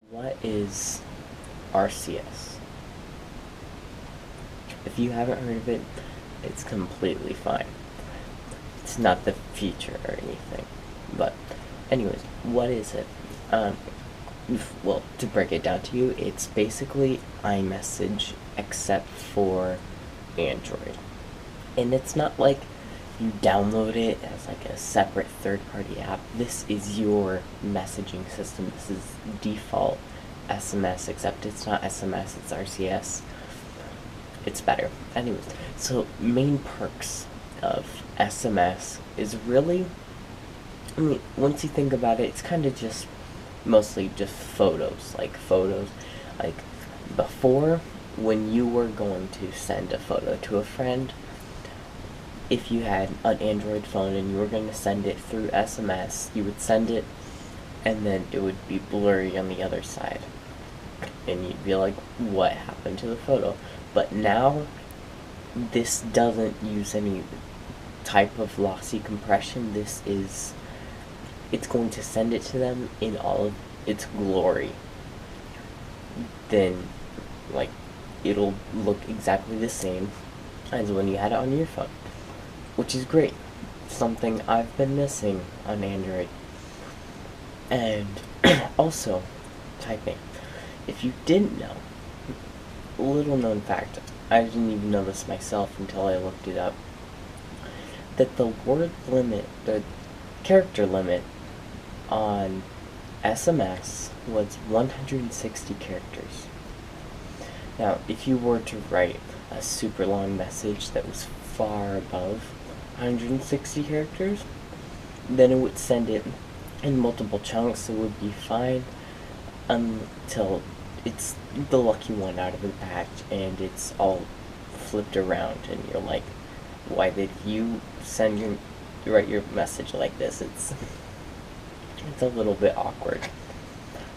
What is RCS? If you haven't heard of it, it's completely fine. It's not the feature or anything. But, anyways, what is it? Well, to break it down to you, it's basically iMessage except for Android. And it's not like you download it as like a separate third-party app. This is your messaging system. This is default SMS, except it's not SMS, it's RCS. It's better. Anyways, so main perks of SMS is really, I mean, once you think about it, it's kind of just mostly just photos. Like before, when you were going to send a photo to a friend, if you had an Android phone and you were going to send it through SMS, you would send it and then it would be blurry on the other side. And you'd be like, what happened to the photo? But now, this doesn't use any type of lossy compression. It's going to send it to them in all of its glory. Then, like, it'll look exactly the same as when you had it on your phone, which is great. Something I've been missing on Android. And also, typing. If you didn't know, little known fact, I didn't even know this myself until I looked it up, that the word limit, the character limit on SMS was 160 characters. Now, if you were to write a super long message that was far above 160 characters, then it would send it in multiple chunks. It would be fine until it's the lucky one out of the batch and it's all flipped around and you're like, why did you write your message like this? It's a little bit awkward.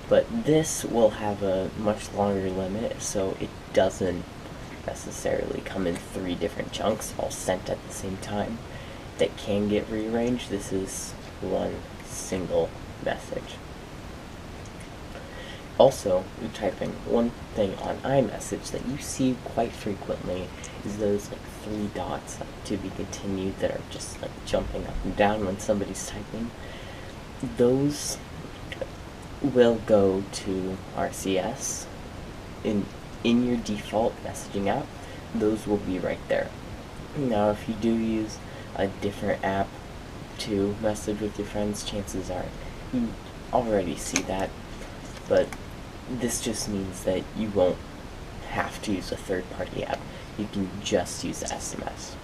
But this will have a much longer limit, so it doesn't necessarily come in 3 different chunks all sent at the same time that can get rearranged. This is one single message. Also, typing, one thing on iMessage that you see quite frequently is those like 3 dots, like to be continued, that are just like jumping up and down when somebody's typing. Those will go to RCS in your default messaging app. Those will be right there. Now, if you do use a different app to message with your friends, chances are you already see that. But this just means that you won't have to use a third-party app. You can just use SMS.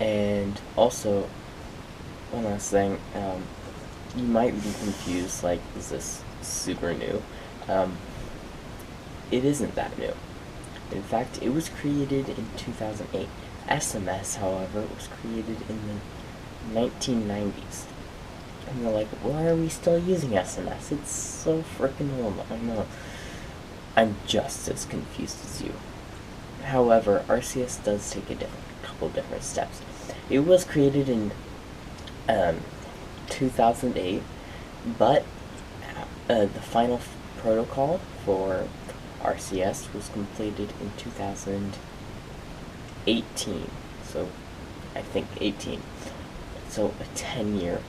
And also, one last thing, you might be confused, like, is this super new? It isn't that new. In fact, it was created in 2008. SMS, however, was created in the 1990s. And you're like, why are we still using SMS? It's so frickin' old. I know. I'm just as confused as you. However, RCS does take a couple different steps. It was created in 2008, but the final protocol for RCS was completed in 2018. So, I think 18. So, a 10-year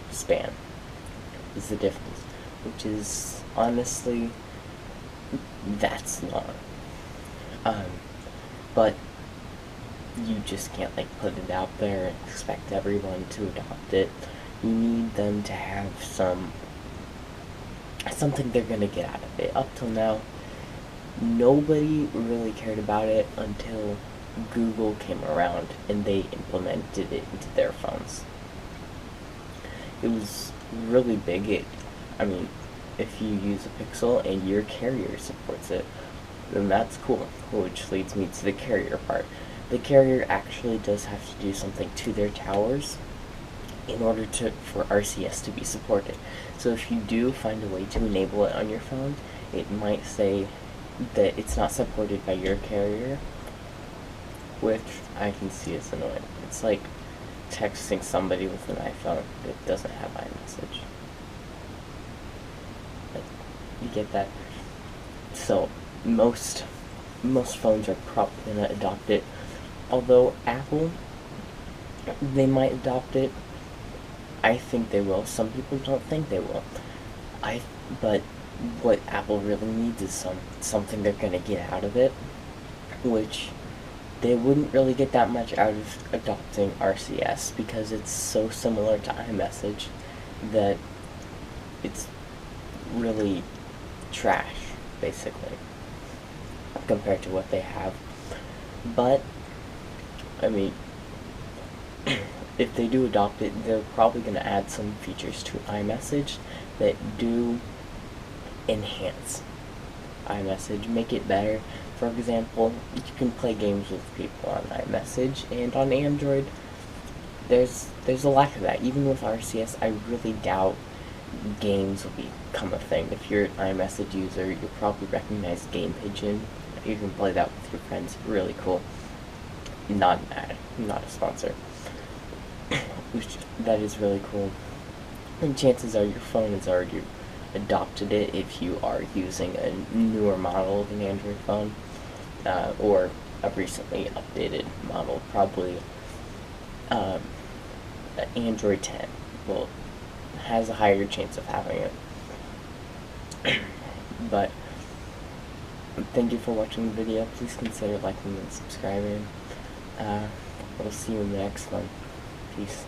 span is the difference, which is honestly, that's long. But you just can't like put it out there and expect everyone to adopt it. You need them to have something they're gonna get out of it. Up till now, nobody really cared about it until Google came around and they implemented it into their phones. It was really big. I mean, if you use a Pixel and your carrier supports it, then that's cool. Which leads me to the carrier part. The carrier actually does have to do something to their towers in order for RCS to be supported. So if you do find a way to enable it on your phone, it might say that it's not supported by your carrier, which I can see as annoying. It's like texting somebody with an iPhone that doesn't have iMessage. Like, get that. So most phones are probably gonna adopt it. Although Apple, they might adopt it. I think they will. Some people don't think they will. But what Apple really needs is something they're gonna get out of it, which they wouldn't really get that much out of adopting RCS because it's so similar to iMessage that it's really trash, basically, compared to what they have. But, I mean, if they do adopt it, they're probably going to add some features to iMessage that do enhance iMessage, make it better. For example, you can play games with people on iMessage, and on Android, there's a lack of that. Even with RCS, I really doubt games will become a thing. If you're an iMessage user, you'll probably recognize Game Pigeon. You can play that with your friends. Really cool. Not an ad, not a sponsor. That is really cool. And chances are your phone has already adopted it if you are using a newer model of an Android phone, or a recently updated model, probably Android 10 has a higher chance of having it. But thank you for watching the video. Please consider liking and subscribing. We'll see you in the next one. Peace.